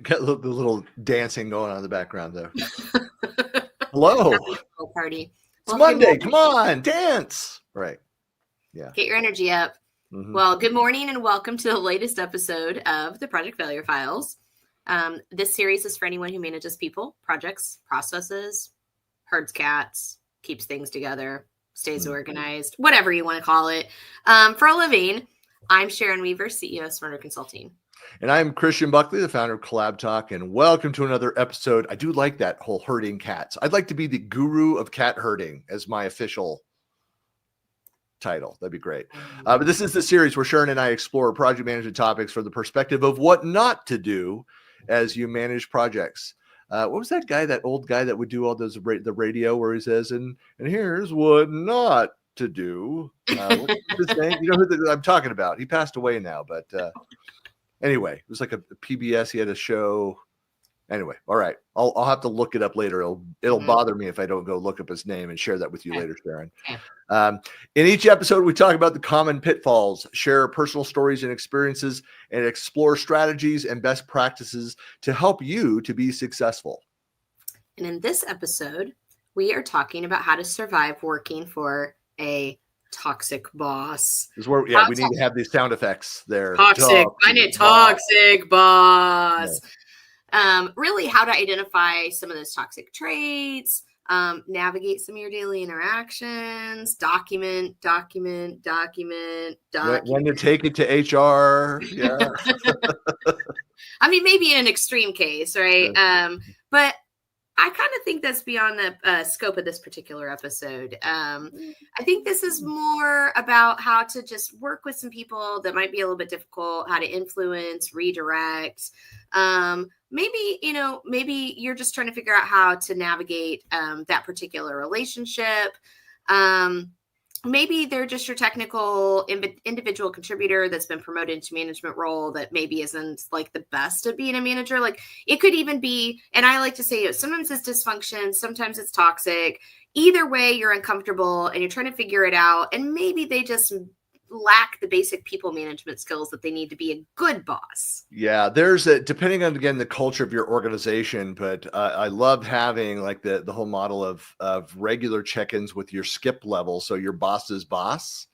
Got the little dancing going on in the background there. Hello. Party. It's Monday. Come on, dance. Right. Yeah. Get your energy up. Mm-hmm. Well, good morning and welcome to the latest episode of the Project Failure Files. This series is for anyone who manages people, projects, processes, herds cats, keeps things together, stays organized, whatever you want to call it. For a living, I'm Sharon Weaver, CEO of Smarter Consulting. And I'm Christian Buckley, the founder of Collab Talk, and welcome to another episode. I do like that whole herding cats. I'd like to be the guru of cat herding as my official title. That'd be great. But this is the series where Sharon and I explore project management topics from the perspective of what not to do as you manage projects. What was that guy, that old guy that would do all those the radio where he says, and here's what not to do. What's his name? You know who I'm talking about. He passed away now, but anyway, it was like a PBS. He had a show. Anyway, all right. I'll have to look it up later. It'll bother me if I don't go look up his name and share that with you later, Sharon. In each episode, we talk about the common pitfalls, share personal stories and experiences, and explore strategies and best practices to help you to be successful. And in this episode, we are talking about how to survive working for a toxic boss. This is where, we need to have these sound effects there. Toxic. I need toxic boss. Yeah. Really how to identify some of those toxic traits, navigate some of your daily interactions, document. When to take it to HR. Yeah. I mean, maybe in an extreme case, right? But I kind of think that's beyond the scope of this particular episode. I think this is more about how to just work with some people that might be a little bit difficult, how to influence, redirect. Maybe you're just trying to figure out how to navigate that particular relationship. Maybe they're just your technical individual contributor that's been promoted into management role that maybe isn't like the best at being a manager. Like it could even be, and I like to say sometimes it's dysfunction, sometimes it's toxic. Either way, you're uncomfortable and you're trying to figure it out. And maybe they just lack the basic people management skills that they need to be a good boss. Yeah, depending on, again, the culture of your organization, but I love having like the whole model of regular check-ins with your skip level. So your boss's boss,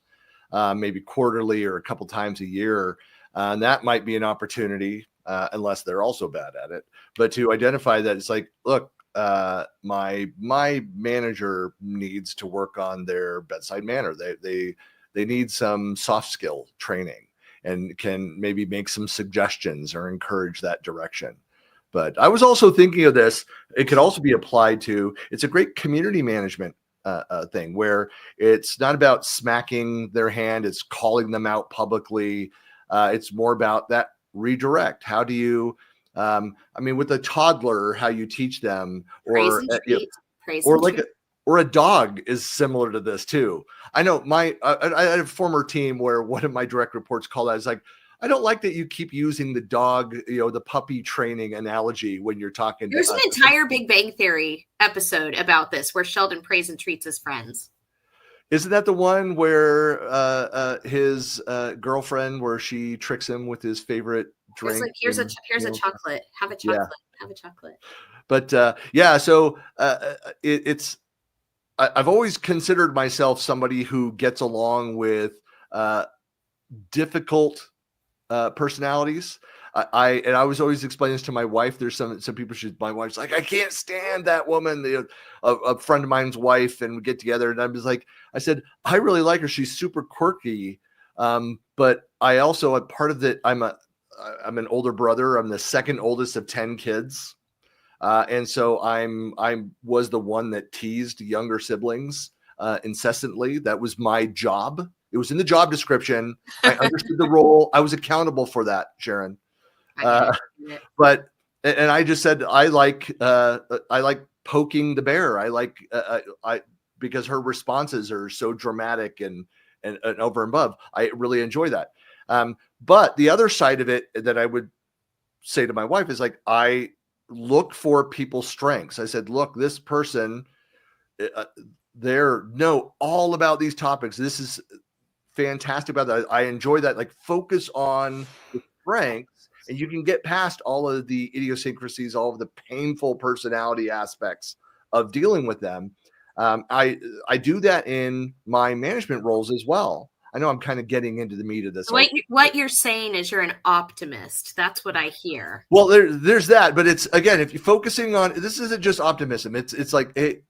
maybe quarterly or a couple times a year. And that might be an opportunity, unless they're also bad at it, but to identify that it's like, look, my manager needs to work on their bedside manner. They need some soft skill training and can maybe make some suggestions or encourage that direction. But I was also thinking of this. It could also be applied to, it's a great community management thing where it's not about smacking their hand. It's calling them out publicly. It's more about that redirect. How do you, with a toddler, how you teach them, or or a dog is similar to this too. I know I had a former team where one of my direct reports called out, is like, I don't like that you keep using the dog, the puppy training analogy when you're talking. There's an entire Big Bang Theory episode about this where Sheldon prays and treats his friends. Isn't that the one where his girlfriend, where she tricks him with his favorite drink? Like, here's a chocolate. Have a chocolate. Yeah. Have a chocolate. But so it's. I've always considered myself somebody who gets along with difficult personalities. I was always explaining this to my wife. There's some people. My wife's like, I can't stand that woman. A friend of mine's wife, and we get together, and I said, I really like her. She's super quirky, but I also, a part of it. I'm an older brother. I'm the second oldest of 10 kids. And so I was the one that teased younger siblings incessantly. That was my job. It was in the job description. I understood the role. I was accountable for that, Sharon. But I just said I like poking the bear. I like because her responses are so dramatic and over and above. I really enjoy that. But the other side of it that I would say to my wife is like, I look for people's strengths. I said, look, this person, they're know all about these topics. This is fantastic about that. I enjoy that. Like, focus on the strengths and you can get past all of the idiosyncrasies, all of the painful personality aspects of dealing with them. I do that in my management roles as well. I know I'm kind of getting into the meat of this. What you're saying is you're an optimist. That's what I hear. Well, there's that, but it's, again, if you're focusing on, this isn't just optimism. It's like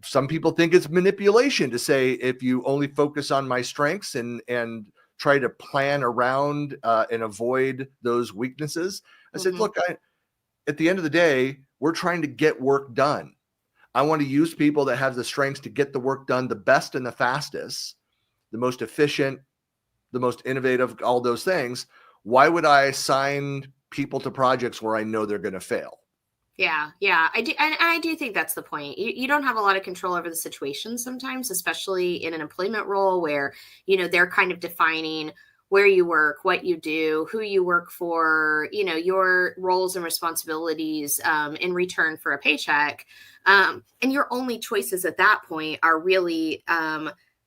some people think it's manipulation to say, if you only focus on my strengths and try to plan around and avoid those weaknesses. I said, look, at the end of the day, we're trying to get work done. I want to use people that have the strengths to get the work done the best and the fastest, the most efficient, the most innovative, all those things. Why would I assign people to projects where I know they're going to fail? Yeah, I do, and I do think that's the point. You don't have a lot of control over the situation sometimes, especially in an employment role where, they're kind of defining where you work, what you do, who you work for, your roles and responsibilities in return for a paycheck. And your only choices at that point are really,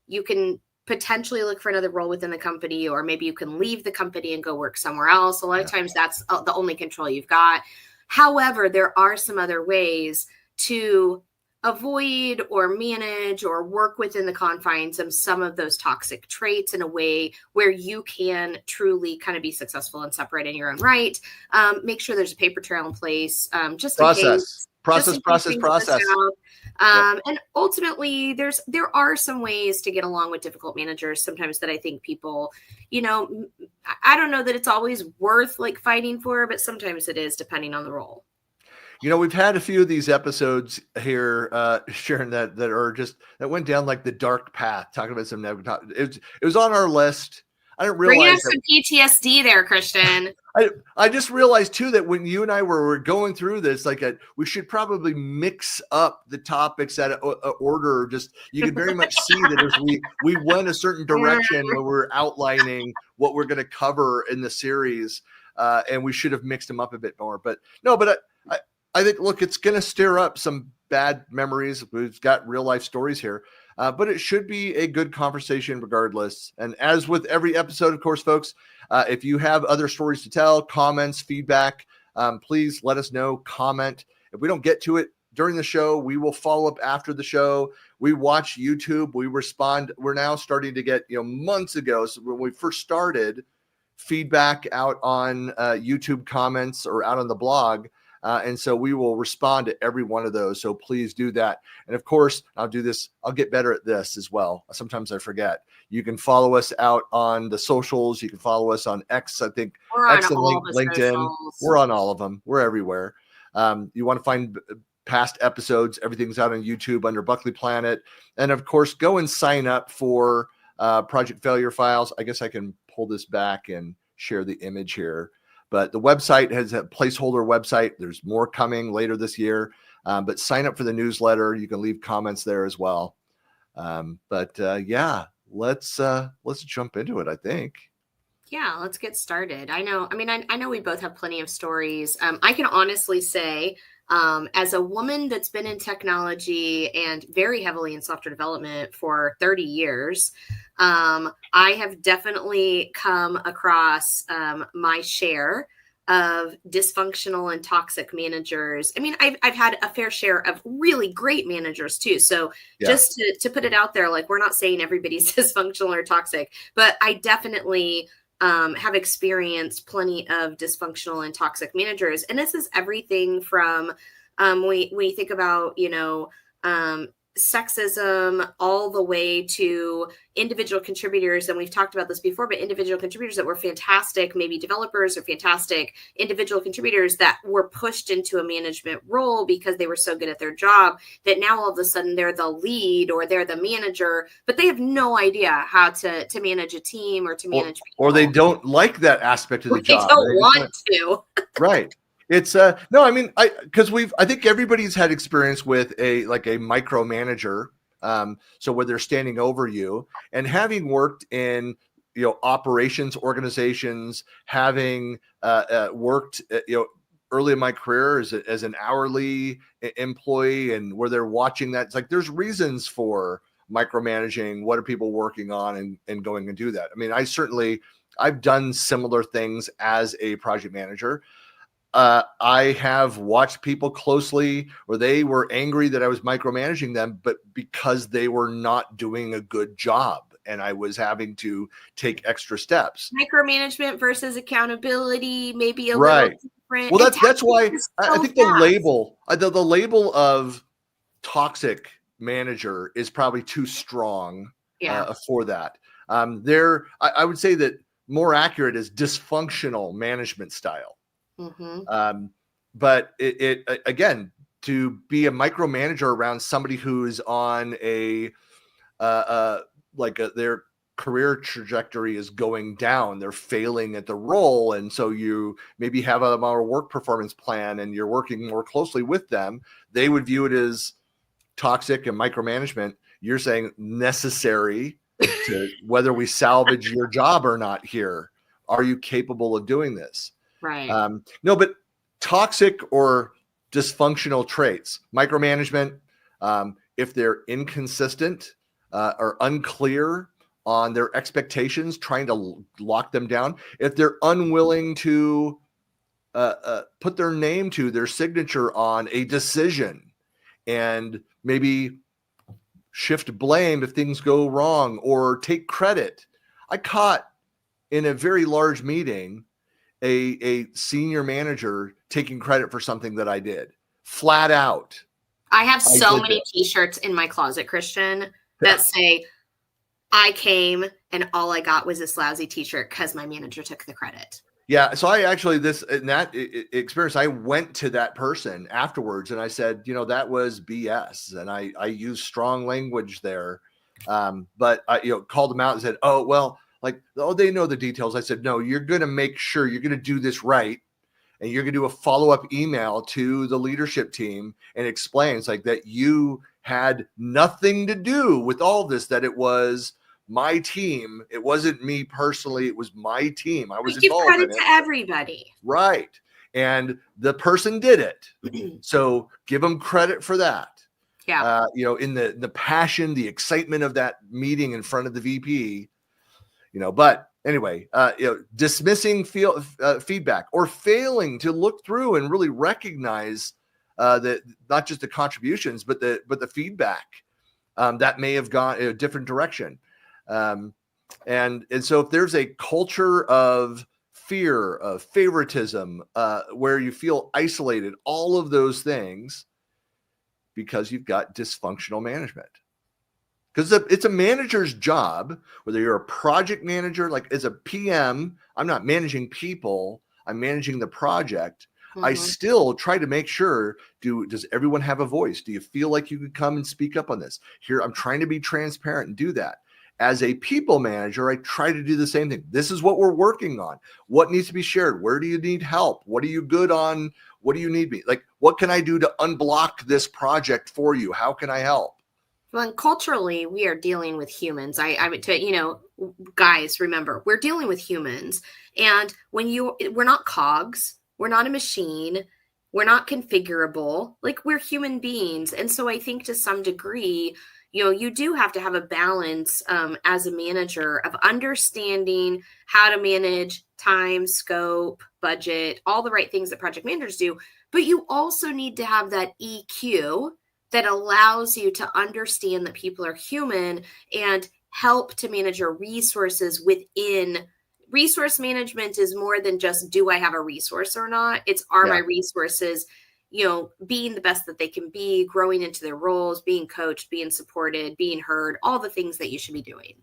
you can potentially look for another role within the company, or maybe you can leave the company and go work somewhere else. A lot of times that's the only control you've got. However, there are some other ways to avoid or manage or work within the confines of some of those toxic traits in a way where you can truly kind of be successful and separate in your own right. Make sure there's a paper trail in place, just in case. Process. And ultimately, there are some ways to get along with difficult managers sometimes that I think people, I don't know that it's always worth like fighting for, but sometimes it is, depending on the role. We've had a few of these episodes here, Sharon, that are just, that went down like the dark path, talking about some negative. It was on our list. I didn't realize some PTSD there, Christian. I just realized too that when you and I were going through this, we should probably mix up the topics at a order. Just, you can very much see that as we went a certain direction when we're outlining what we're going to cover in the series, and we should have mixed them up a bit more. But no, but I think, look, it's going to stir up some bad memories. We've got real life stories here. But it should be a good conversation regardless. And as with every episode, of course, folks, if you have other stories to tell, comments, feedback, please let us know, comment. If we don't get to it during the show, we will follow up after the show. We watch YouTube, we respond. We're now starting to get, months ago, so when we first started, feedback out on YouTube comments or out on the blog. And so we will respond to every one of those. So please do that. And of course, I'll do this. I'll get better at this as well. Sometimes I forget. You can follow us out on the socials. You can follow us on X, I think. We're X on and LinkedIn. Socials. We're on all of them. We're everywhere. You want to find past episodes. Everything's out on YouTube under Buckley Planet. And of course, go and sign up for Project Failure Files. I guess I can pull this back and share the image here. But the website has a placeholder website. There's more coming later this year. But sign up for the newsletter. You can leave comments there as well. Let's jump into it, I think. Yeah, let's get started. I know we both have plenty of stories. I can honestly say, as a woman that's been in technology and very heavily in software development for 30 years, I have definitely come across my share of dysfunctional and toxic managers. I mean, I've had a fair share of really great managers too. So just to put it out there, like, we're not saying everybody's dysfunctional or toxic, but I definitely have experienced plenty of dysfunctional and toxic managers. And this is everything from when you think about, sexism, all the way to individual contributors. And we've talked about this before, but individual contributors that were fantastic, maybe developers or fantastic individual contributors that were pushed into a management role because they were so good at their job that now all of a sudden they're the lead or they're the manager, but they have no idea how to manage a team or to manage people. Or they don't like that aspect of the job. They don't want to. Right. It's no, I mean, I think everybody's had experience with a micromanager. So where they're standing over you, and having worked in, operations organizations, having worked, early in my career as an hourly employee, and where they're watching that, it's like, there's reasons for micromanaging. What are people working on and going and do that? I mean, I certainly I've done similar things as a project manager. I have watched people closely where they were angry that I was micromanaging them, but because they were not doing a good job and I was having to take extra steps. Micromanagement versus accountability, maybe a Right. little different. Well, that's why I think the fast. label of toxic manager is probably too strong for that. I would say that more accurate is dysfunctional management style. But it again, to be a micromanager around somebody who's on their career trajectory is going down, they're failing at the role, and so you maybe have a more work performance plan and you're working more closely with them, they would view it as toxic and micromanagement. You're saying necessary to whether we salvage your job or not here. Are you capable of doing this? Right. No, but toxic or dysfunctional traits, micromanagement, if they're inconsistent or unclear on their expectations, trying to lock them down, if they're unwilling to put their name to their signature on a decision and maybe shift blame if things go wrong or take credit. I caught in a very large meeting a senior manager taking credit for something that I did flat out. I have so many t-shirts in my closet, Christian, that say I came and all I got was this lousy t-shirt because my manager took the credit. Yeah. So I actually, in that experience, I went to that person afterwards and I said, that was BS. And I used strong language there. But I, called them out and said, oh, well, they know the details. I said, no, you're going to make sure you're going to do this right. And you're going to do a follow-up email to the leadership team and explain it's like that you had nothing to do with all this, that it was my team. It wasn't me personally. It was my team. I was involved in it. Give credit to everybody. Right. And the person did it. So give them credit for that. Yeah. In the passion, the excitement of that meeting in front of the VP, but anyway, dismissing feedback or failing to look through and really recognize that not just the contributions, but the feedback that may have gone a different direction. And so if there's a culture of fear, of favoritism, where you feel isolated, all of those things, because you've got dysfunctional management. Because it's a manager's job, whether you're a project manager, like as a PM, I'm not managing people, I'm managing the project. I still try to make sure, does everyone have a voice? Do you feel like you could come and speak up on this? Here, I'm trying to be transparent and do that. As a people manager, I try to do the same thing. This is what we're working on. What needs to be shared? Where do you need help? What are you good on? What do you need me? What can I do to unblock this project for you? How can I help? Well, and culturally, we are dealing with humans. Guys, remember, we're dealing with humans. And we're not cogs, we're not a machine, we're not configurable. We're human beings. And so I think to some degree, you do have to have a balance as a manager of understanding how to manage time, scope, budget, all the right things that project managers do. But you also need to have that EQ that allows you to understand that people are human and help to manage your resources within. Resource management is more than just, do I have a resource or not? It's, my resources, being the best that they can be, growing into their roles, being coached, being supported, being heard, all the things that you should be doing.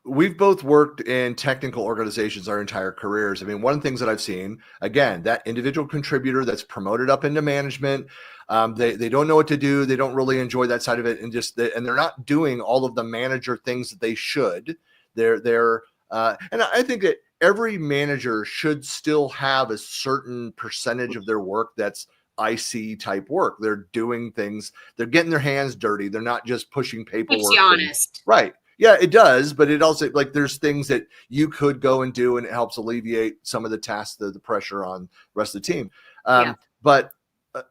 We've both worked in technical organizations our entire careers. I mean, one of the things that I've seen, again, that individual contributor that's promoted up into management, they don't know what to do. They don't really enjoy that side of it, and they're not doing all of the manager things that they should. And I think that every manager should still have a certain percentage of their work that's IC type work. They're doing things. They're getting their hands dirty. They're not just pushing paperwork. Keeps you honest. Right. Yeah, it does. But it also, there's things that you could go and do, and it helps alleviate some of the tasks, the pressure on the rest of the team. But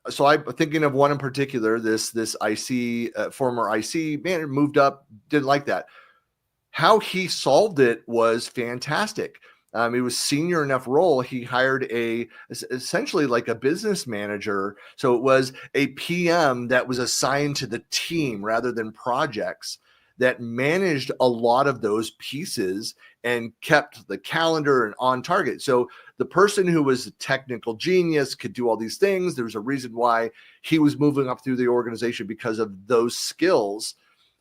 so I'm thinking of one in particular, this IC, former IC manager moved up, didn't like that. how he solved it was fantastic. It was senior enough role. He hired essentially like a business manager. So it was a PM that was assigned to the team rather than projects, that managed a lot of those pieces and kept the calendar and on target. So the person who was a technical genius could do all these things. There was a reason why he was moving up through the organization, because of those skills,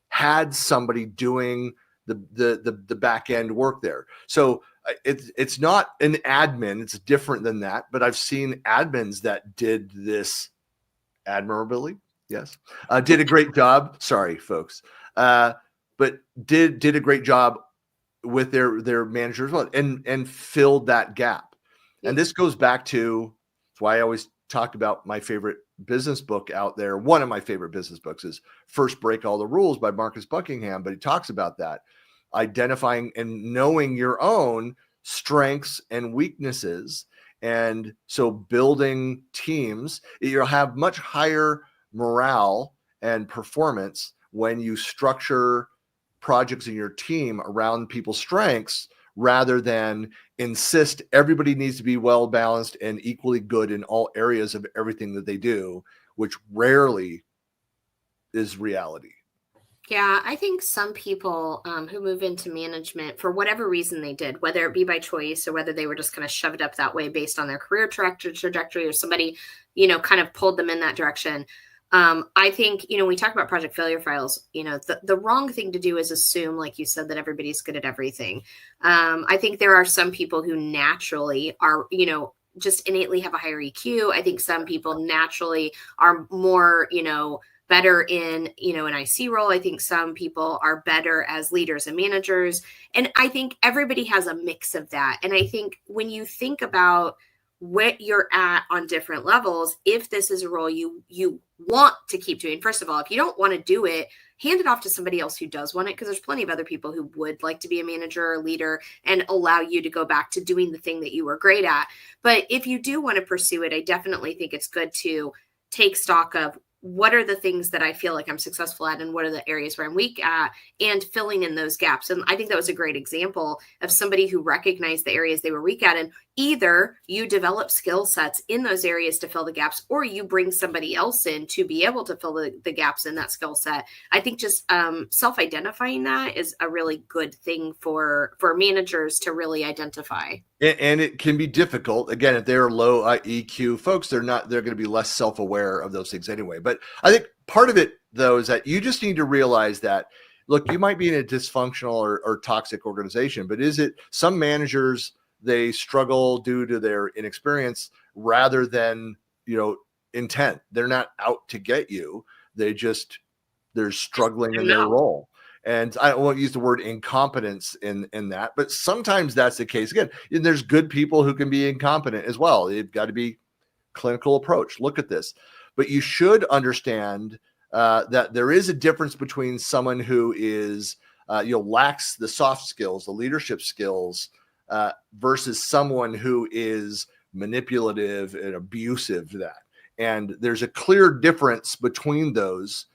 had somebody doing the back end work there. So it's not an admin, it's different than that. But I've seen admins that did this admirably. Yes, did a great job. Sorry, folks, but did a great job with their manager as well, and filled that gap. And this goes back to, that's why I always talk about my favorite business book out there. One of my favorite business books is First Break All the Rules by Marcus Buckingham, but he talks about that, identifying and knowing your own strengths and weaknesses. And so building teams, you'll have much higher morale and performance when you structure projects in your team around people's strengths, rather than insist everybody needs to be well balanced and equally good in all areas of everything that they do, which rarely is reality. Yeah, I think some people who move into management, for whatever reason they did, whether it be by choice or whether they were just kind of shoved up that way based on their career trajectory, or somebody, kind of pulled them in that direction. I think, we talk about project failure files, the wrong thing to do is assume, like you said, that everybody's good at everything. I think there are some people who naturally are, just innately have a higher EQ. I think some people naturally are more, better in, an IC role. I think some people are better as leaders and managers. And I think everybody has a mix of that. And I think when you think about what you're at on different levels, if this is a role you want to keep doing, first of all, if you don't want to do it, hand it off to somebody else who does want it, because there's plenty of other people who would like to be a manager or leader and allow you to go back to doing the thing that you were great at. But if you do want to pursue it, I definitely think it's good to take stock of, what are the things that I feel like I'm successful at, and what are the areas where I'm weak at, and filling in those gaps. And I think that was a great example of somebody who recognized the areas they were weak at. And either you develop skill sets in those areas to fill the gaps, or you bring somebody else in to be able to fill the gaps in that skill set. I think just self-identifying that is a really good thing for managers to really identify. And it can be difficult. Again, if they're low EQ folks, they're going to be less self-aware of those things anyway. But I think part of it, though, is that you just need to realize that, look, you might be in a dysfunctional or toxic organization, but is it some managers, they struggle due to their inexperience rather than, intent. They're not out to get you. They're struggling in their role. And I won't use the word incompetence in that, but sometimes that's the case. Again, there's good people who can be incompetent as well. You've got to be clinical approach. Look at this. But you should understand that there is a difference between someone who is, lacks the soft skills, the leadership skills, versus someone who is manipulative and abusive to that. And there's a clear difference between those.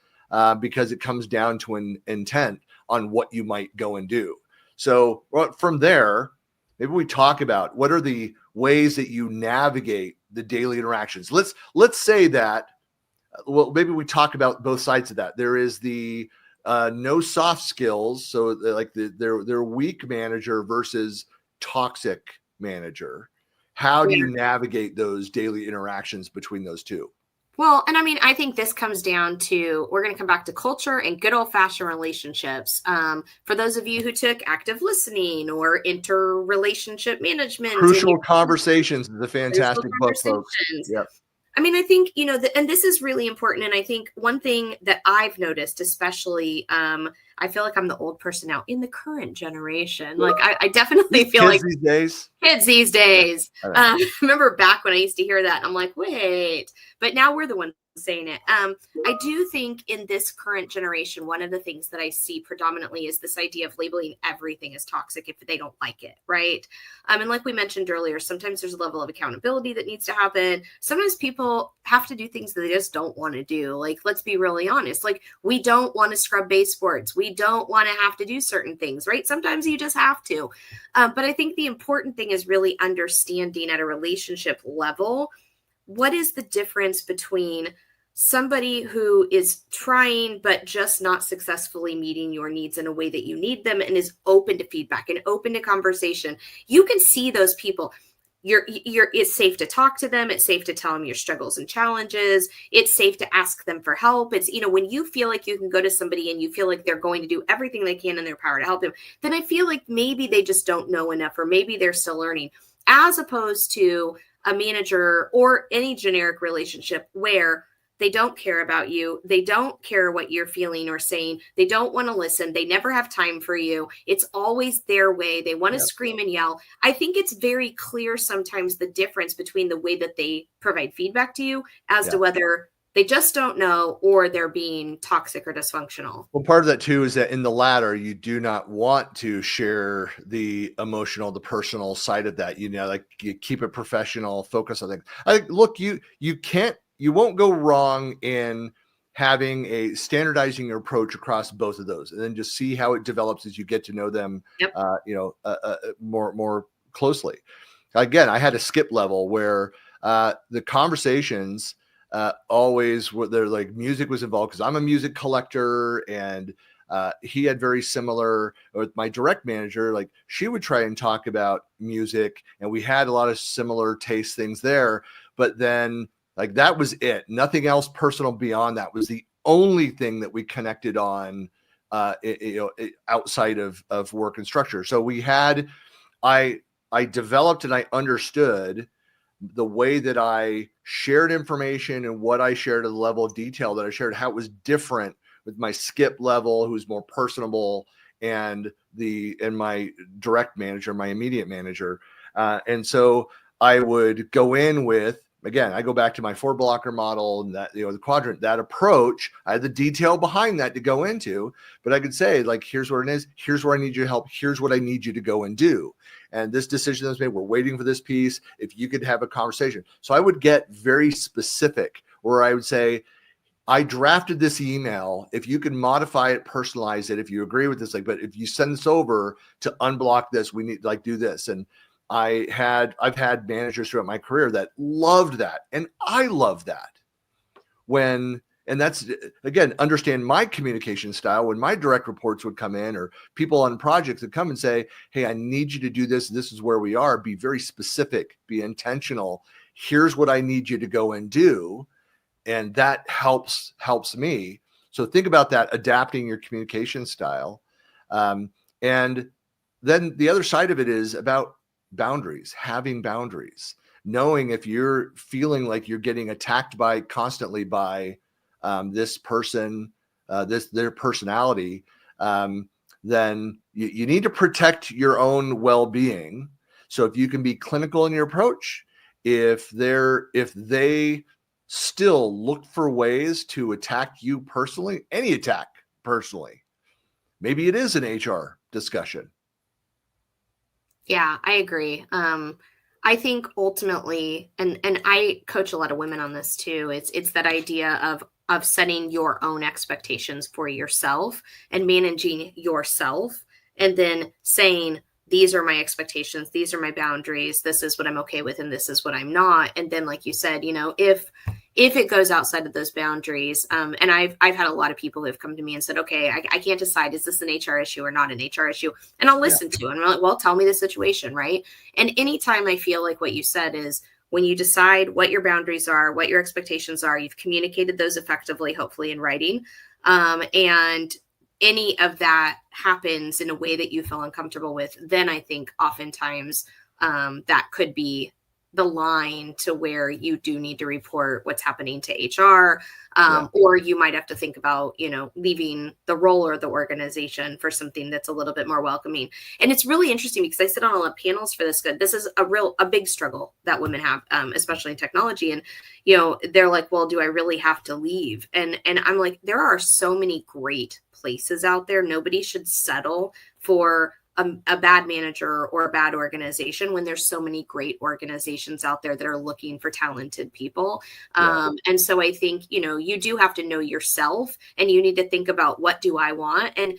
Because it comes down to an intent on what you might go and do. So from there, maybe we talk about what are the ways that you navigate the daily interactions. Let's say that, maybe we talk about both sides of that. There is the no soft skills, so like their weak manager versus toxic manager. How do you navigate those daily interactions between those two? Well, and I mean, I think this comes down to, we're going to come back to culture and good old-fashioned relationships. For those of you who took active listening or interrelationship management. Crucial Conversations is a fantastic book, folks. Yep. I mean, I think, and this is really important. And I think one thing that I've noticed, especially, I feel like I'm the old person now in the current generation. Like I definitely feel like kids these days. I remember back when I used to hear that, and I'm like, wait, but now we're the ones saying it. I do think in this current generation, one of the things that I see predominantly is this idea of labeling everything as toxic if they don't like it, right? And like we mentioned earlier, sometimes there's a level of accountability that needs to happen. Sometimes people have to do things that they just don't want to do. Like, let's be really honest. Like, we don't want to scrub baseboards. We don't want to have to do certain things, right? Sometimes you just have to. But I think the important thing is really understanding at a relationship level, what is the difference between somebody who is trying but just not successfully meeting your needs in a way that you need them and is open to feedback and open to conversation? You can see those people. It's safe to talk to them. It's safe to tell them your struggles and challenges. It's safe to ask them for help. It's, when you feel like you can go to somebody and you feel like they're going to do everything they can in their power to help them, then I feel like maybe they just don't know enough, or maybe they're still learning, as opposed to a manager or any generic relationship where they don't care about you. They don't care what you're feeling or saying. They don't want to listen. They never have time for you. It's always their way. They want to scream and yell. I think it's very clear sometimes the difference between the way that they provide feedback to you as to whether they just don't know or they're being toxic or dysfunctional. Well, part of that too is that in the latter, you do not want to share the emotional, the personal side of that. Like, you keep it professional, focus on things. Look, you won't go wrong in having standardizing your approach across both of those, and then just see how it develops as you get to know them, more closely. Again, I had a skip level where the conversations always were there, like music was involved because I'm a music collector, and he had very similar with my direct manager. Like, she would try and talk about music, and we had a lot of similar taste things there, but then like that was it. Nothing else personal beyond that was the only thing that we connected on, outside of work and structure. So I developed and I understood the way that I shared information and what I shared at the level of detail that I shared, how it was different with my skip level, who's more personable, and my direct manager, my immediate manager. And so I would go in with, again, I go back to my 4-blocker model and that, the quadrant, that approach. I had the detail behind that to go into, but I could say, like, here's where it is. Here's where I need your help. Here's what I need you to go and do. And this decision that's made, we're waiting for this piece. If you could have a conversation. So I would get very specific, where I would say, I drafted this email. If you can modify it, personalize it, if you agree with this, but if you send this over to unblock this, we need do this. And I've had managers throughout my career that loved that. And I love that and that's, again, understand my communication style. When my direct reports would come in, or people on projects would come and say, hey, I need you to do this. This is where we are. Be very specific, be intentional. Here's what I need you to go and do. And that helps me. So think about that, adapting your communication style. And then the other side of it is about boundaries, having boundaries, knowing if you're feeling like you're getting attacked constantly by this person, their personality, then you need to protect your own well-being. So if you can be clinical in your approach, if they still look for ways to attack you personally, any attack personally, maybe it is an HR discussion. Yeah, I agree. I think ultimately, and I coach a lot of women on this too, it's that idea of setting your own expectations for yourself and managing yourself, and then saying, these are my expectations, these are my boundaries, this is what I'm okay with, and this is what I'm not. And then, like you said, if it goes outside of those boundaries, and I've had a lot of people who have come to me and said, okay, I can't decide, is this an HR issue or not an HR issue? And I'll listen to it. And I'm like, well, tell me the situation, right? And anytime I feel like what you said is, when you decide what your boundaries are, what your expectations are, you've communicated those effectively, hopefully in writing, and any of that happens in a way that you feel uncomfortable with, then I think oftentimes that could be the line to where you do need to report what's happening to HR, Yeah. or you might have to think about, leaving the role or the organization for something that's a little bit more welcoming. And it's really interesting because I sit on a lot of panels for this. This is a big struggle that women have, especially in technology. And, they're like, well, do I really have to leave? And I'm like, there are so many great places out there. Nobody should settle for a bad manager or a bad organization when there's so many great organizations out there that are looking for talented people. Yeah. And so I think, you do have to know yourself, and you need to think about, what do I want? And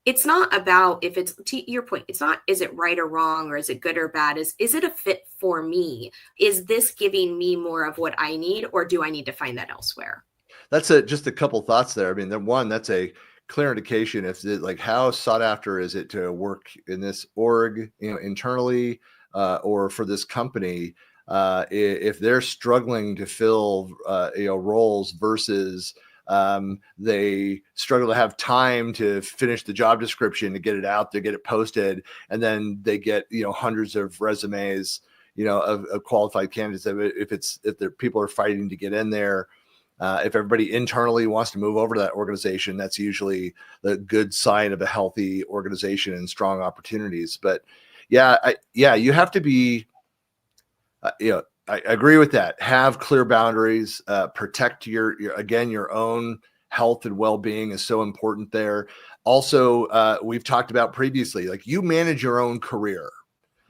it's not about, if it's, to your point, it's not, is it right or wrong, or is it good or bad? Is it a fit for me? Is this giving me more of what I need, or do I need to find that elsewhere? That's just a couple thoughts there. I mean, that's a clear indication if like how sought after is it to work in this org, internally, or for this company, if they're struggling to fill roles versus they struggle to have time to finish the job description, to get it out there, get it posted, and then they get hundreds of resumes of qualified candidates. If the people are fighting to get in there. If everybody internally wants to move over to that organization, that's usually the good sign of a healthy organization and strong opportunities. But you have to be, I agree with that. Have clear boundaries, protect your own health and well-being is so important there. Also, we've talked about previously, like, you manage your own career.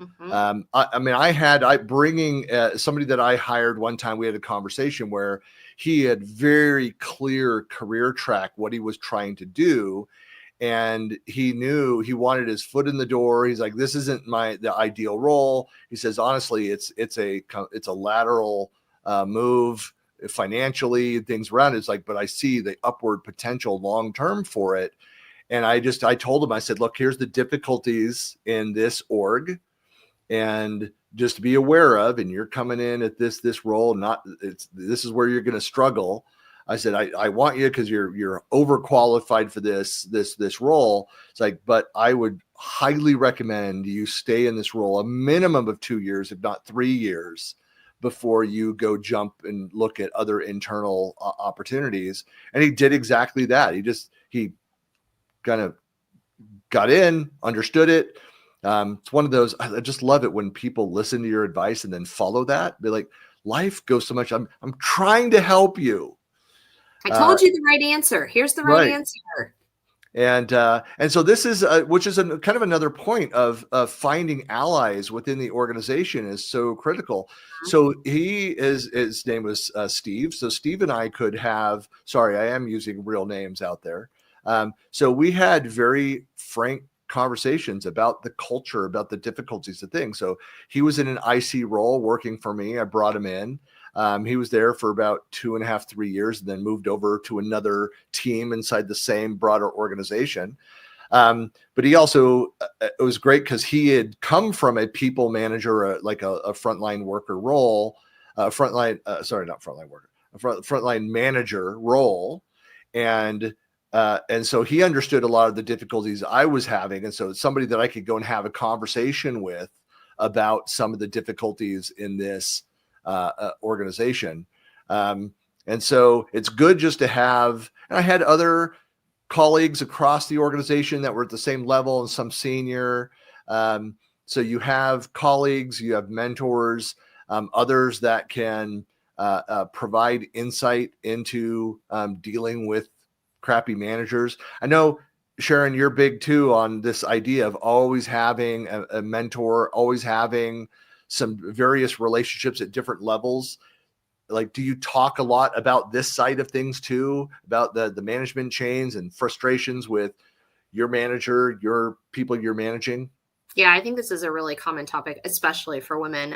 Mm-hmm. I bringing somebody that I hired one time, we had a conversation where he had very clear career track, what he was trying to do. And he knew he wanted his foot in the door. He's like, this isn't the ideal role. He says, honestly, it's a lateral move financially, things around it. It's like, but I see the upward potential long-term for it. And I told him, I said, look, here's the difficulties in this org. And just to be aware of, and you're coming in at this role, this is where you're going to struggle. I said, I want you because you're overqualified for this role. It's like, but I would highly recommend you stay in this role a minimum of 2 years, if not 3 years, before you go jump and look at other internal opportunities. And he did exactly that. He kind of got in, understood it. It's one of those, I just love it when people listen to your advice and then follow that. Be like, life goes so much. I'm trying to help you. I told you the right answer. Here's the right answer. And so this is, which is kind of another point of finding allies within the organization is so critical. Mm-hmm. So his name was Steve. So Steve and I could have, sorry, I am using real names out there. So we had very frank conversations about the culture, about the difficulties of things. So he was in an IC role working for me. I brought him in. He was there for about 2.5, 3 years, and then moved over to another team inside the same broader organization. But he also, it was great because he had come from a people manager, like a frontline worker role, frontline manager role. And so he understood a lot of the difficulties I was having. And so it's somebody that I could go and have a conversation with about some of the difficulties in this organization. And so it's good just to have, and I had other colleagues across the organization that were at the same level and some senior. So you have colleagues, you have mentors, others that can provide insight into dealing with crappy managers. I know, Sharon, you're big too on this idea of always having a mentor, always having some various relationships at different levels. Like, do you talk a lot about this side of things too, about the management chains and frustrations with your manager, your people you're managing? Yeah, I think this is a really common topic, especially for women.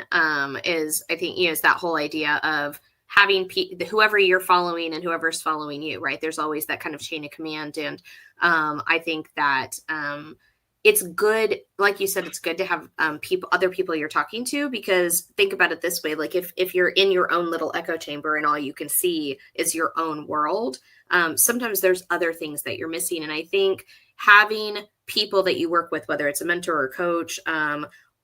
Is that whole idea of having whoever you're following and whoever's following you, right? There's always that kind of chain of command. And I think that it's good, like you said, it's good to have other people you're talking to, because think about it this way. Like if you're in your own little echo chamber and all you can see is your own world, sometimes there's other things that you're missing. And I think having people that you work with, whether it's a mentor or coach,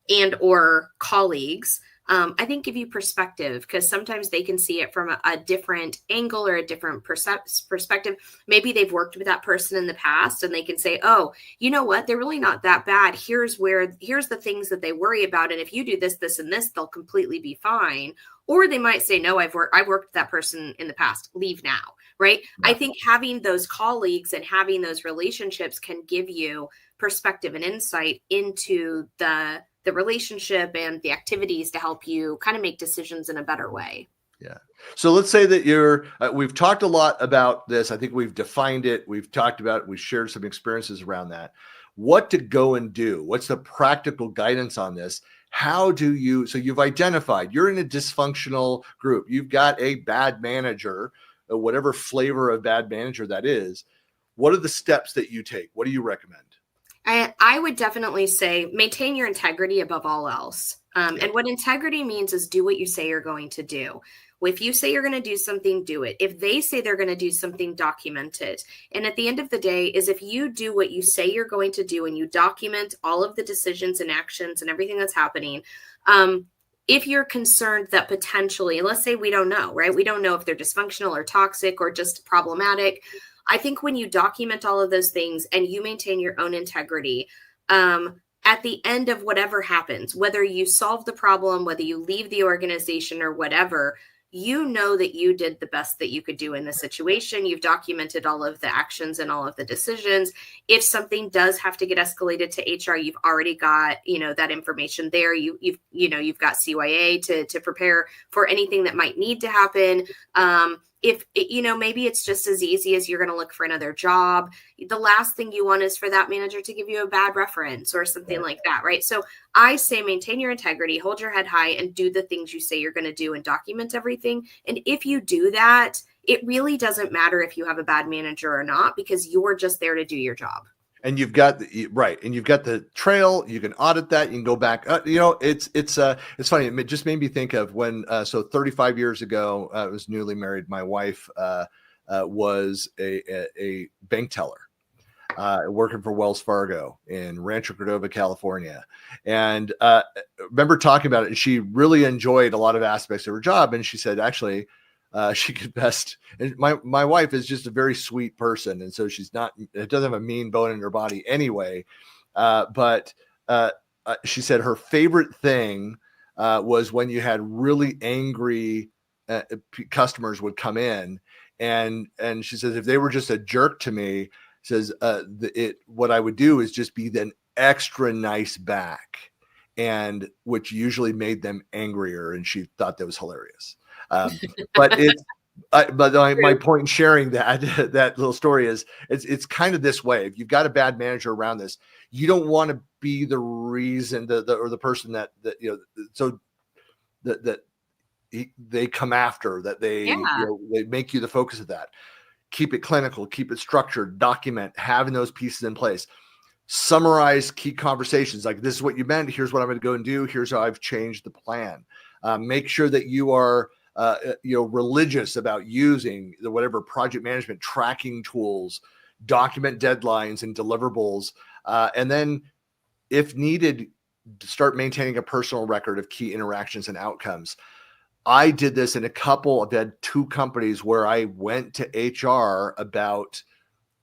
and or colleagues, I think give you perspective, because sometimes they can see it from a different angle or a different perspective. Maybe they've worked with that person in the past and they can say, oh, you know what? They're really not that bad. Here's the things that they worry about. And if you do this, this, and this, they'll completely be fine. Or they might say, no, I've worked with that person in the past. Leave now. Right. Yeah. I think having those colleagues and having those relationships can give you perspective and insight into the relationship and the activities to help you kind of make decisions in a better way. Yeah. So let's say that we've talked a lot about this. I think we've defined it. We've talked about it. We've shared some experiences around that. What to go and do? What's the practical guidance on this? How do you, so you've identified you're in a dysfunctional group. You've got a bad manager, whatever flavor of bad manager that is. What are the steps that you take? What do you recommend? I would definitely say maintain your integrity above all else. And what integrity means is do what you say you're going to do. If you say you're going to do something, do it. If they say they're going to do something, document it. And at the end of the day is if you do what you say you're going to do and you document all of the decisions and actions and everything that's happening, if you're concerned that potentially, let's say we don't know, right? We don't know if they're dysfunctional or toxic or just problematic. I think when you document all of those things and you maintain your own integrity, at the end of whatever happens, whether you solve the problem, whether you leave the organization or whatever, you know that you did the best that you could do in the situation. You've documented all of the actions and all of the decisions. If something does have to get escalated to HR, you've already got, that information there. You've got CYA to prepare for anything that might need to happen. If maybe it's just as easy as you're going to look for another job. The last thing you want is for that manager to give you a bad reference or something like that, right? So I say maintain your integrity, hold your head high, and do the things you say you're going to do and document everything. And if you do that, it really doesn't matter if you have a bad manager or not, because you're just there to do your job. And you've got the trail. You can audit that. You can go back. It's funny. It just made me think of when. So 35 years ago, I was newly married. My wife was a bank teller, working for Wells Fargo in Rancho Cordova, California. And remember talking about it. And she really enjoyed a lot of aspects of her job. And she said, actually, she could best. And my wife is just a very sweet person, and so it doesn't have a mean bone in her body anyway. But she said her favorite thing was when you had really angry customers would come in, and she says if they were just a jerk to me, says what I would do is just be then extra nice back, and which usually made them angrier, and she thought that was hilarious. But my point in sharing that little story is it's kind of this way. If you've got a bad manager around this, you don't want to be the reason or the person that they come after, that they make you the focus of that. Keep it clinical, keep it structured, document, having those pieces in place. Summarize key conversations like this is what you meant. Here's what I'm going to go and do. Here's how I've changed the plan. Make sure that you are religious about using whatever project management tracking tools, document deadlines and deliverables. And then if needed, start maintaining a personal record of key interactions and outcomes. I did this in I've had 2 companies where I went to HR about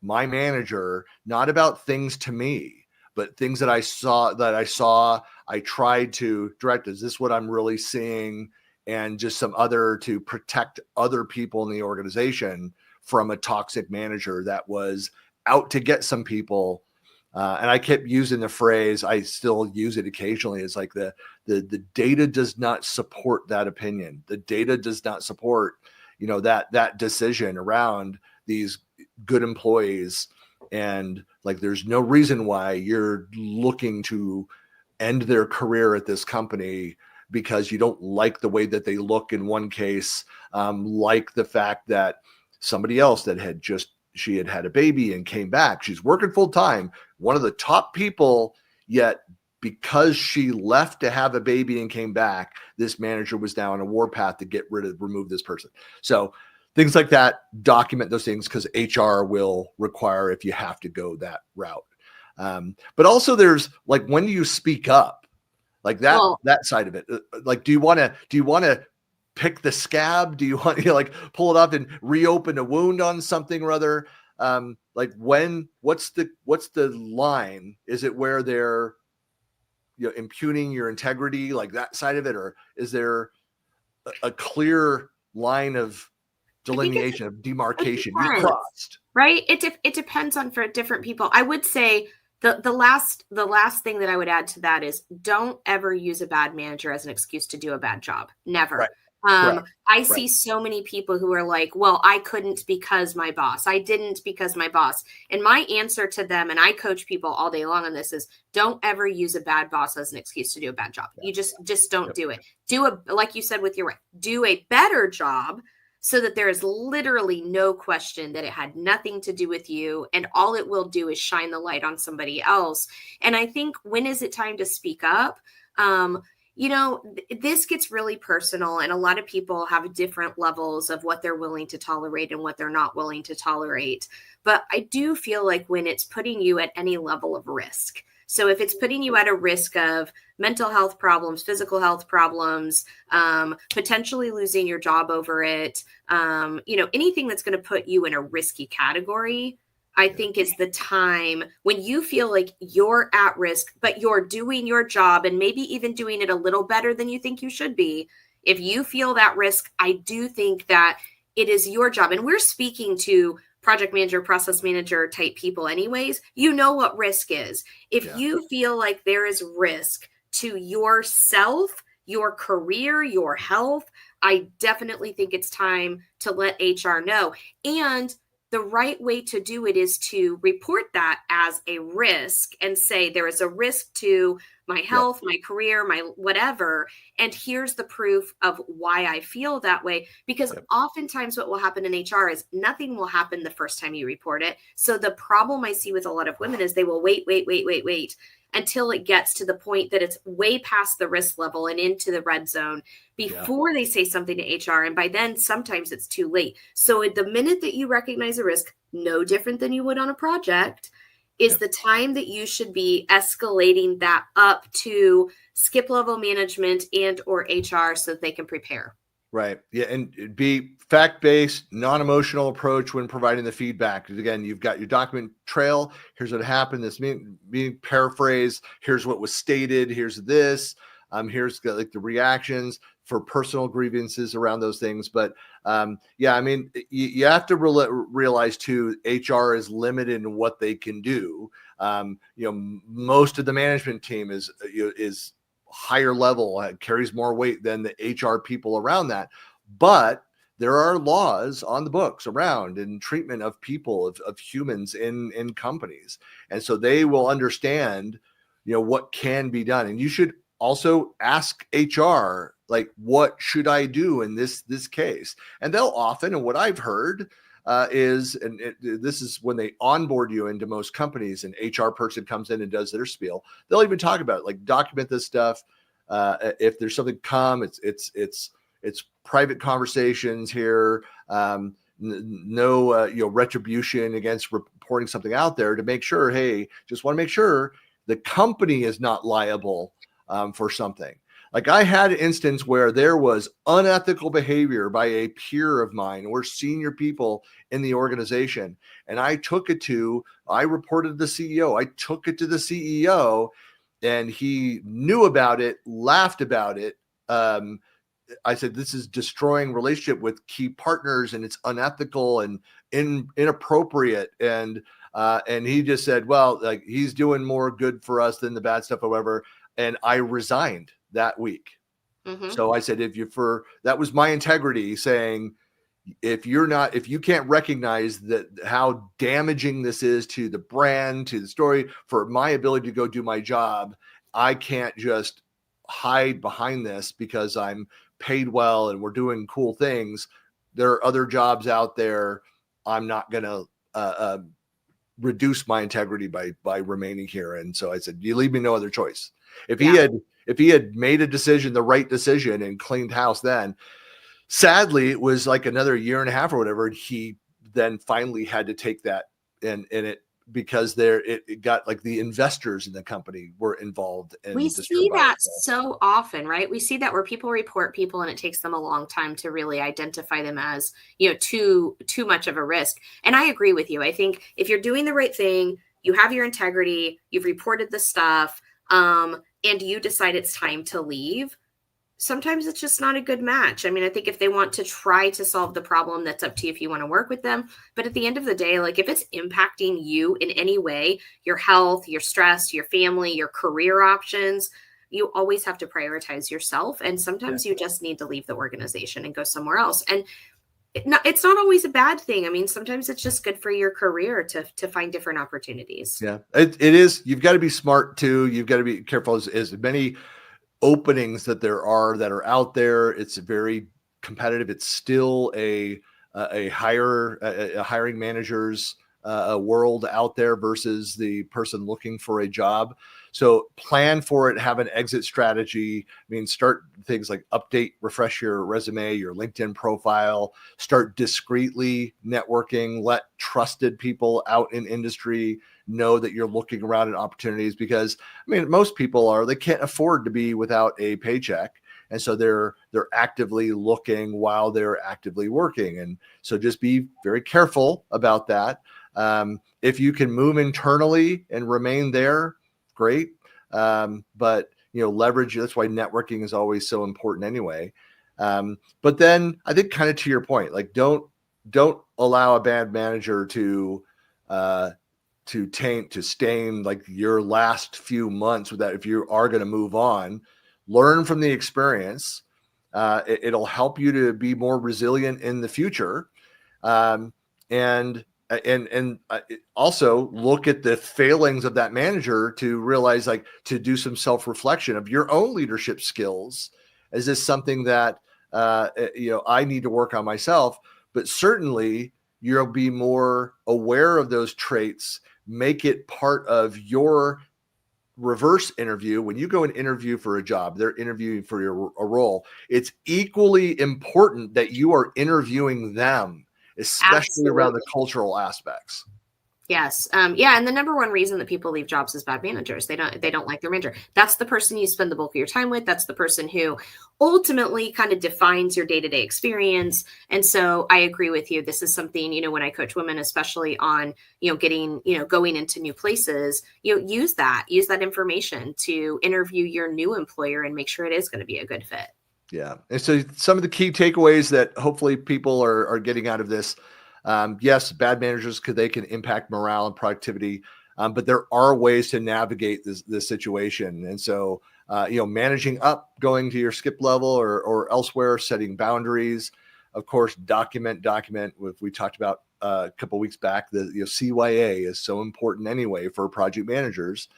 my manager, not about things to me, but things that I saw, I tried to direct. Is this what I'm really seeing? And just some other to protect other people in the organization from a toxic manager that was out to get some people. And I kept using the phrase, I still use it occasionally. It's like the data does not support that opinion. The data does not support, that decision around these good employees. And like, there's no reason why you're looking to end their career at this company because you don't like the way that they look in one case, like the fact that somebody else that she had a baby and came back. She's working full time, one of the top people, yet because she left to have a baby and came back, this manager was now on a warpath to remove this person. So things like that, document those things because HR will require if you have to go that route. But also there's like, when do you speak up? Like that side of it. Like, do you want to pick the scab? Do you want to like pull it up and reopen a wound on something or other? Like what's the line? Is it where they're impugning your integrity, like that side of it, or is there a clear line of delineation, of demarcation you crossed? Right. It depends on for different people. I would say the last thing that I would add to that is don't ever use a bad manager as an excuse to do a bad job. Never. Right. I see so many people who are like, well, I couldn't because my boss. I didn't because my boss. And my answer to them, and I coach people all day long on this, is don't ever use a bad boss as an excuse to do a bad job. You just don't do it. Like you said with your wife, do a better job so that there is literally no question that it had nothing to do with you. And all it will do is shine the light on somebody else. And I think, when is it time to speak up? This gets really personal, and a lot of people have different levels of what they're willing to tolerate and what they're not willing to tolerate. But I do feel like when it's putting you at any level of risk, so if it's putting you at a risk of mental health problems, physical health problems, potentially losing your job over it, anything that's going to put you in a risky category, I think is the time when you feel like you're at risk, but you're doing your job and maybe even doing it a little better than you think you should be. If you feel that risk, I do think that it is your job. And we're speaking to project manager, process manager type people anyways. You know what risk is. If you feel like there is risk to yourself, your career, your health, I definitely think it's time to let HR know. And the right way to do it is to report that as a risk and say, there is a risk to my health, my career, my whatever. And here's the proof of why I feel that way. Because oftentimes what will happen in HR is nothing will happen the first time you report it. So the problem I see with a lot of women is they will wait until it gets to the point that it's way past the risk level and into the red zone before they say something to HR. And by then, sometimes it's too late. So at the minute that you recognize a risk, no different than you would on a project, is the time that you should be escalating that up to skip level management and or HR so that they can prepare. Right. Yeah. And be fact-based, non-emotional approach when providing the feedback. Again, you've got your document trail. Here's what happened. This being paraphrased. Here's what was stated. Here's this. Here's like the reactions for personal grievances around those things. But you have to realize too, HR is limited in what they can do. Most of the management team is higher level, carries more weight than the HR people around that. But there are laws on the books around and treatment of people, of humans in companies. And so they will understand, what can be done. And you should also ask HR, like, what should I do in this case? And they'll often, and what I've heard this is when they onboard you into most companies, and HR person comes in and does their spiel. They'll even talk about it, like document this stuff. If there's something it's private conversations here. No retribution against reporting something out there, to make sure, hey, just want to make sure the company is not liable for something. Like, I had an instance where there was unethical behavior by a peer of mine or senior people in the organization. And I reported the CEO. I took it to the CEO, and he knew about it, laughed about it. I said, this is destroying relationship with key partners, and it's unethical and inappropriate. And he just said, well, like, he's doing more good for us than the bad stuff, however. And I resigned that week. Mm-hmm. So I said, that was my integrity saying, if you can't recognize that how damaging this is to the brand, to the story, for my ability to go do my job, I can't just hide behind this because I'm paid well and we're doing cool things. There are other jobs out there. I'm not going to reduce my integrity by remaining here. And so I said, you leave me no other choice. If he had made the right decision and cleaned house, then sadly it was like another year and a half or whatever. And he then finally had to take that, and it because it got like the investors in the company were involved in. We see that so often, right? We see that where people report people and it takes them a long time to really identify them as, too much of a risk. And I agree with you. I think if you're doing the right thing, you have your integrity, you've reported the stuff, and you decide it's time to leave, sometimes it's just not a good match. I mean, I think if they want to try to solve the problem, that's up to you if you want to work with them. But at the end of the day, like if it's impacting you in any way, your health, your stress, your family, your career options, you always have to prioritize yourself. And sometimes you just need to leave the organization and go somewhere else. And it's not always a bad thing. I mean, sometimes it's just good for your career to find different opportunities. Yeah, it is. You've got to be smart too. You've got to be careful as many openings that are out there. It's very competitive. It's still a hiring manager's world out there versus the person looking for a job. So plan for it, have an exit strategy. I mean, start things like refresh your resume, your LinkedIn profile, start discreetly networking, let trusted people out in industry know that you're looking around at opportunities, because I mean, most people they can't afford to be without a paycheck. And so they're actively looking while they're actively working. And so just be very careful about that. If you can move internally and remain there, great. But leverage, that's why networking is always so important anyway. But then I think kind of to your point, like don't allow a bad manager to stain like your last few months with that. If you are going to move on, learn from the experience. It'll help you to be more resilient in the future. And also look at the failings of that manager to realize, like, to do some self-reflection of your own leadership skills. Is this something that, I need to work on myself? But certainly you'll be more aware of those traits. Make it part of your reverse interview. When you go and interview for a job, they're interviewing for a role. It's equally important that you are interviewing them, especially Absolutely. around the cultural aspects. Yes. And the number one reason that people leave jobs is bad managers. They don't like their manager. That's the person you spend the bulk of your time with. That's the person who ultimately kind of defines your day-to-day experience. And so I agree with you. This is something, when I coach women, especially on, getting, going into new places, use that information to interview your new employer and make sure it is going to be a good fit. Yeah. And so some of the key takeaways that hopefully people are getting out of this. Yes, bad managers, they can impact morale and productivity, but there are ways to navigate this situation. And so, managing up, going to your skip level or elsewhere, setting boundaries, of course, document. We talked about a couple of weeks back, the CYA is so important anyway for project managers.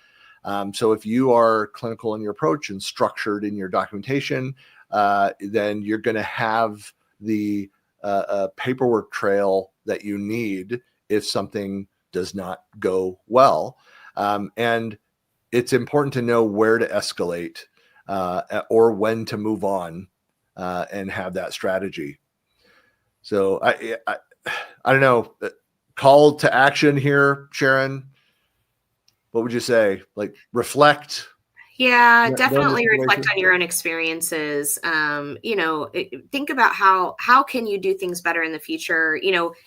So if you are clinical in your approach and structured in your documentation, then you're going to have the paperwork trail that you need if something does not go well. And it's important to know where to escalate or when to move on and have that strategy. So I don't know, call to action here, Sharon. What would you say? Like, reflect. Yeah, definitely reflect on your own experiences. Think about how can you do things better in the future,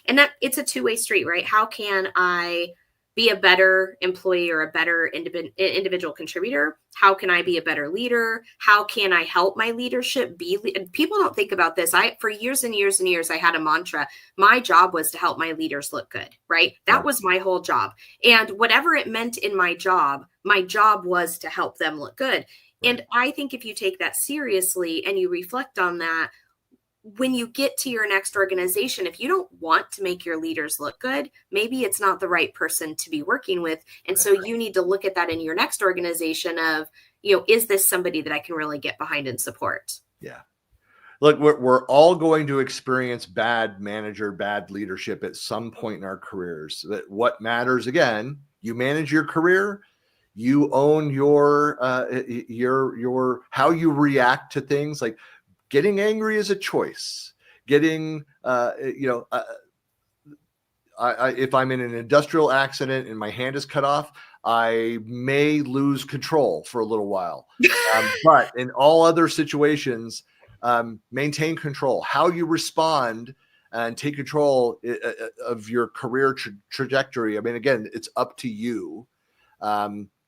and that it's a two-way street, right? How can I be a better employee or a better individual contributor? How can I be a better leader? How can I help my leadership people don't think about this. For years and years and years, I had a mantra. My job was to help my leaders look good, right? That was my whole job. And whatever it meant in my job was to help them look good. Right. And I think if you take that seriously and you reflect on that, when you get to your next organization, if you don't want to make your leaders look good, maybe it's not the right person to be working with. And so you need to look at that in your next organization of, is this somebody that I can really get behind and support? Yeah. Look, we're all going to experience bad leadership at some point in our careers. That what matters, again, you manage your career, you own your how you react to things. Like, getting angry is a choice. Getting, if I'm in an industrial accident and my hand is cut off, I may lose control for a little while. But in all other situations, maintain control. How you respond and take control of your career trajectory. I mean, again, it's up to you.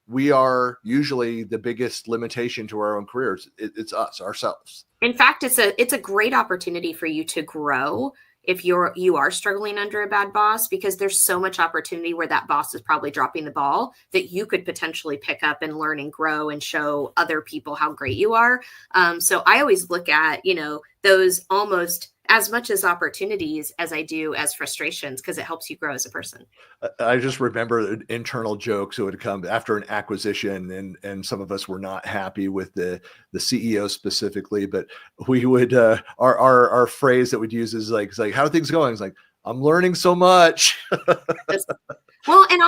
We are usually the biggest limitation to our own careers. It's us, ourselves. In fact, it's a great opportunity for you to grow if you are struggling under a bad boss, because there's so much opportunity where that boss is probably dropping the ball that you could potentially pick up and learn and grow and show other people how great you are. So I always look at, those almost as much as opportunities as I do as frustrations, because it helps you grow as a person. I just remember internal jokes that would come after an acquisition, and some of us were not happy with the CEO specifically, but we would our phrase that we'd use is like, how are things going? It's like, I'm learning so much. Well, and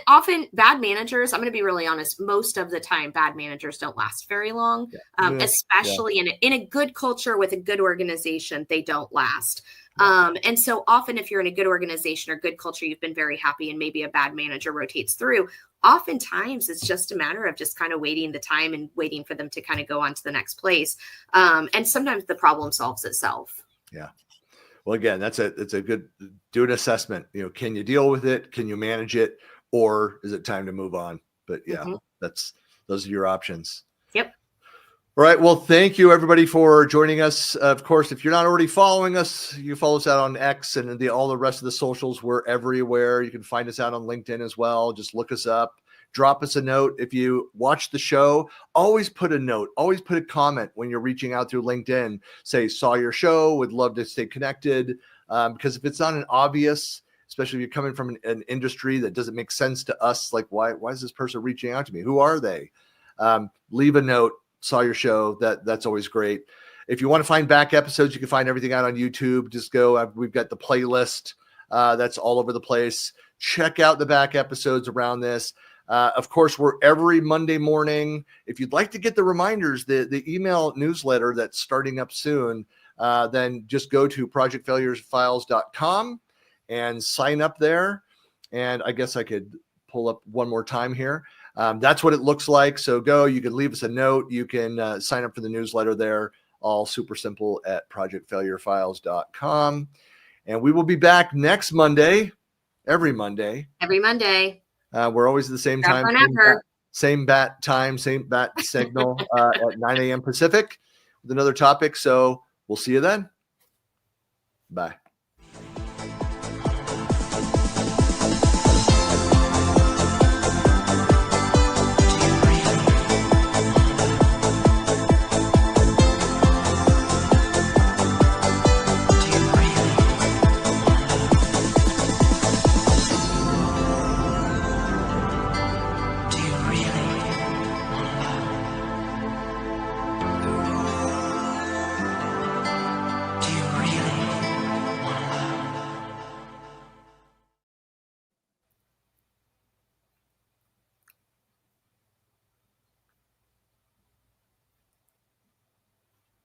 often bad managers, I'm going to be really honest, most of the time, bad managers don't last very long, especially in a good culture with a good organization, they don't last. And so often if you're in a good organization or good culture, you've been very happy and maybe a bad manager rotates through. Oftentimes it's just a matter of just kind of waiting the time and waiting for them to kind of go on to the next place. And sometimes the problem solves itself. Yeah. Well, again, it's a good, do an assessment. Can you deal with it? Can you manage it? Or is it time to move on? But yeah, those are your options. Yep. All right. Well, thank you everybody for joining us. Of course, if you're not already following us, you follow us out on X and all the rest of the socials. We're everywhere. You can find us out on LinkedIn as well. Just look us up. Drop us a note. If you watch the show, always put a note, always put a comment when you're reaching out through LinkedIn. Say, saw your show, would love to stay connected. Because if it's not an obvious, especially if you're coming from an industry that doesn't make sense to us, like why is this person reaching out to me? Who are they? Leave a note, saw your show. That's always great. If you want to find back episodes, you can find everything out on YouTube. Just go, we've got the playlist that's all over the place. Check out the back episodes around this. Of course, we're every Monday morning. If you'd like to get the reminders, the email newsletter that's starting up soon, then just go to projectfailuresfiles.com and sign up there. And I guess I could pull up one more time here. That's what it looks like. So you can leave us a note. You can sign up for the newsletter there. All super simple at projectfailurefiles.com. And we will be back next Monday, every Monday. We're always at the same time, same bat time, same bat signal at 9 a.m. Pacific with another topic. So we'll see you then. Bye.